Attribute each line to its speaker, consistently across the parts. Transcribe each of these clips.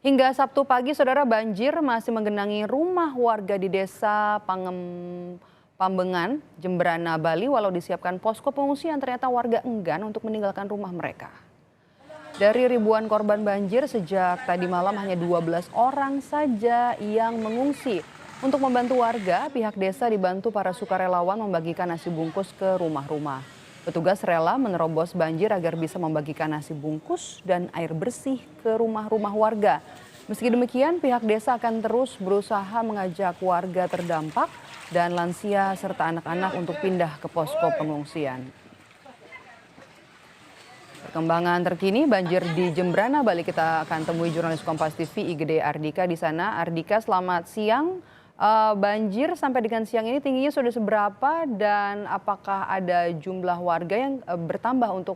Speaker 1: Hingga Sabtu pagi, saudara, banjir masih menggenangi rumah warga di desa Pambengan, Jemberana, Bali. Walau disiapkan posko pengungsian, ternyata warga enggan untuk meninggalkan rumah mereka. Dari ribuan korban banjir sejak tadi malam, hanya 12 orang saja yang mengungsi. Untuk membantu warga, pihak desa dibantu para sukarelawan membagikan nasi bungkus ke rumah-rumah. Petugas rela menerobos banjir agar bisa membagikan nasi bungkus dan air bersih ke rumah-rumah warga. Meski demikian, pihak desa akan terus berusaha mengajak warga terdampak dan lansia serta anak-anak untuk pindah ke posko pengungsian. Perkembangan terkini banjir di Jemberana, Bali, kita akan temui jurnalis Kompas TV Igede Ardika di sana. Ardika, selamat siang. Banjir sampai dengan siang ini tingginya sudah seberapa dan apakah ada jumlah warga yang bertambah untuk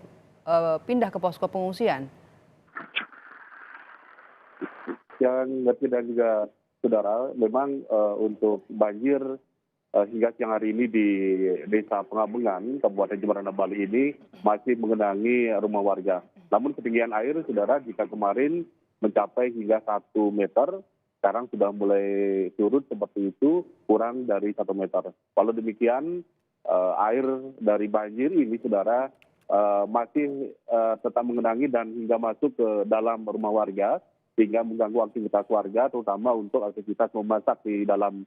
Speaker 1: pindah ke posko pengungsian?
Speaker 2: Yang ngerti dan juga saudara, memang untuk banjir hingga siang hari ini di Desa Pengabengan, Kabupaten Jemberana, Bali ini masih mengenangi rumah warga. Namun ketinggian air, saudara, jika kemarin mencapai hingga 1 meter, sekarang sudah mulai surut seperti itu, kurang dari 1 meter. Walau demikian, air dari banjir ini, saudara, masih tetap mengenangi dan hingga masuk ke dalam rumah warga, sehingga mengganggu aktivitas warga, terutama untuk aktivitas memasak di dalam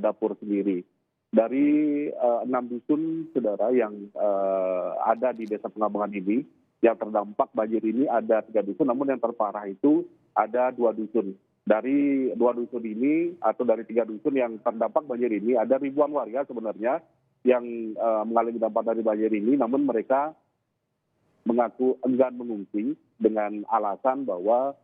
Speaker 2: dapur sendiri. Dari 6 dusun, saudara, yang ada di Desa Pengabengan ini, yang terdampak banjir ini ada 3 dusun, namun yang terparah itu ada 2 dusun. Dari 2 dusun ini atau dari 3 dusun yang terdampak banjir ini, ada ribuan warga sebenarnya yang mengalami dampak dari banjir ini, namun mereka mengaku enggan mengungsi dengan alasan bahwa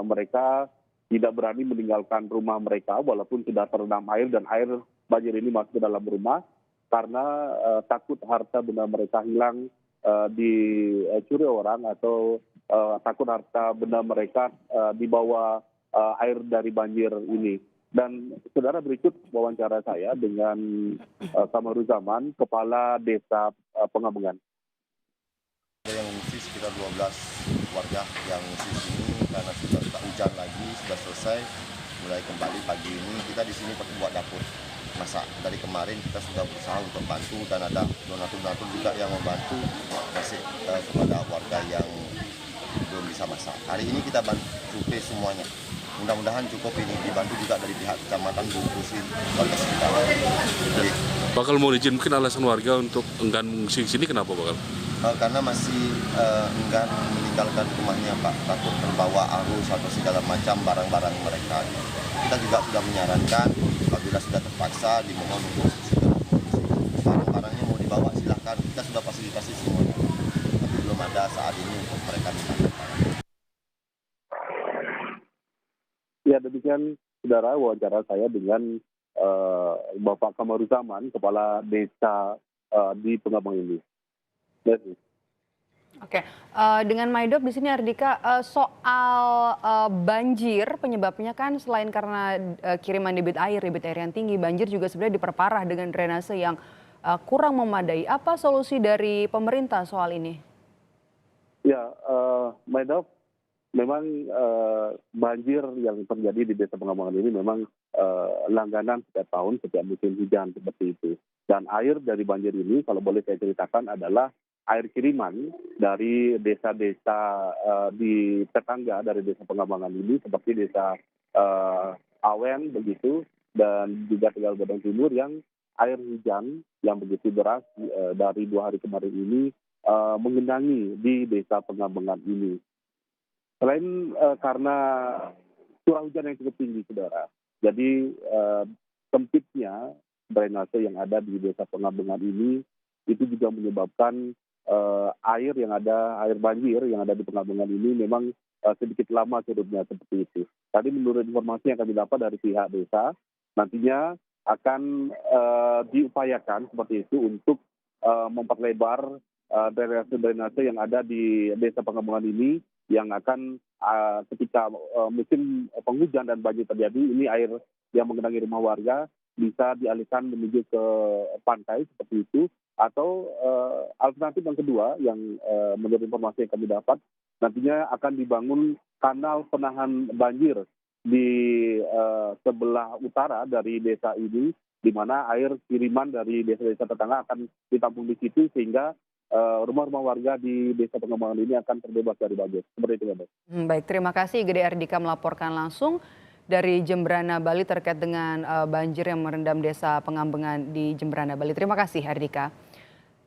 Speaker 2: mereka tidak berani meninggalkan rumah mereka walaupun sudah terendam air dan air banjir ini masuk ke dalam rumah karena takut harta benda mereka hilang dicuri orang atau takut harta benda mereka dibawa air dari banjir ini. Dan saudara, berikut wawancara saya dengan Kamaruzzaman, Kepala Desa Pengabengan.
Speaker 3: Ada yang mengungsi sekitar 12 warga yang mengungsi di sini karena sudah tak hujan lagi, sudah selesai. Mulai kembali pagi ini kita di sini pakai buat dapur masak. Dari kemarin kita sudah berusaha untuk bantu dan ada donatur-donatur juga yang membantu masih kepada warga yang belum bisa masak. Hari ini kita bantu semuanya. Mudah-mudahan cukup ini, dibantu juga dari pihak kecamatan Bungkusin warga sekitar. Jadi,
Speaker 4: bakal mau izin, mungkin alasan warga untuk enggan mengungsi di sini kenapa bakal?
Speaker 3: karena masih enggan meninggalkan rumahnya, Pak, takut terbawa arus atau segala macam barang-barang mereka. Kita juga sudah menyarankan apabila sudah terpaksa dimohon untuk segera mengungsi. Barang-barangnya mau dibawa silahkan, kita sudah fasilitasi semuanya, tapi belum ada saat ini untuk mereka meninggalkan.
Speaker 2: Ya, demikian saudara wawancara saya dengan Bapak Kamaruzzaman, Kepala Desa di Pengabengan ini.
Speaker 1: Oke, dengan Maidop di sini, Ardika, soal banjir penyebabnya kan selain karena kiriman debit air yang tinggi, banjir juga sebenarnya diperparah dengan drainase yang kurang memadai. Apa solusi dari pemerintah soal ini?
Speaker 2: Ya, Maidop, memang banjir yang terjadi di Desa Pengabengan ini memang langganan setiap tahun, setiap musim hujan seperti itu. Dan air dari banjir ini, kalau boleh saya ceritakan, adalah air kiriman dari desa-desa di tetangga dari Desa Pengabengan ini, seperti Desa Awen begitu, dan juga Tegal Gadang Timur, yang air hujan yang begitu deras dari 2 hari kemarin ini mengenangi di Desa Pengabengan ini. Selain karena curah hujan yang cukup tinggi, saudara, jadi sempitnya drainase yang ada di Desa Pengabengan ini itu juga menyebabkan air banjir yang ada di Pengabengan ini memang sedikit lama surutnya seperti itu. Tadi menurut informasi yang kami dapat dari pihak desa, nantinya akan diupayakan seperti itu untuk memperlebar drainase yang ada di Desa Pengabengan ini, yang akan ketika musim penghujan dan banjir terjadi, ini air yang mengenangi rumah warga bisa dialihkan menuju ke pantai seperti itu. Atau alternatif yang kedua yang menurut informasi yang kami dapat, nantinya akan dibangun kanal penahan banjir di sebelah utara dari desa ini, di mana air kiriman dari desa-desa tetangga akan ditampung di situ sehingga rumah-rumah warga di desa Pengembangan ini akan terbebas dari banjir. Seperti itu, Mbak.
Speaker 1: Baik, terima kasih Gede Ardika melaporkan langsung dari Jemberana, Bali terkait dengan banjir yang merendam desa Pengambengan di Jemberana, Bali. Terima kasih Ardika.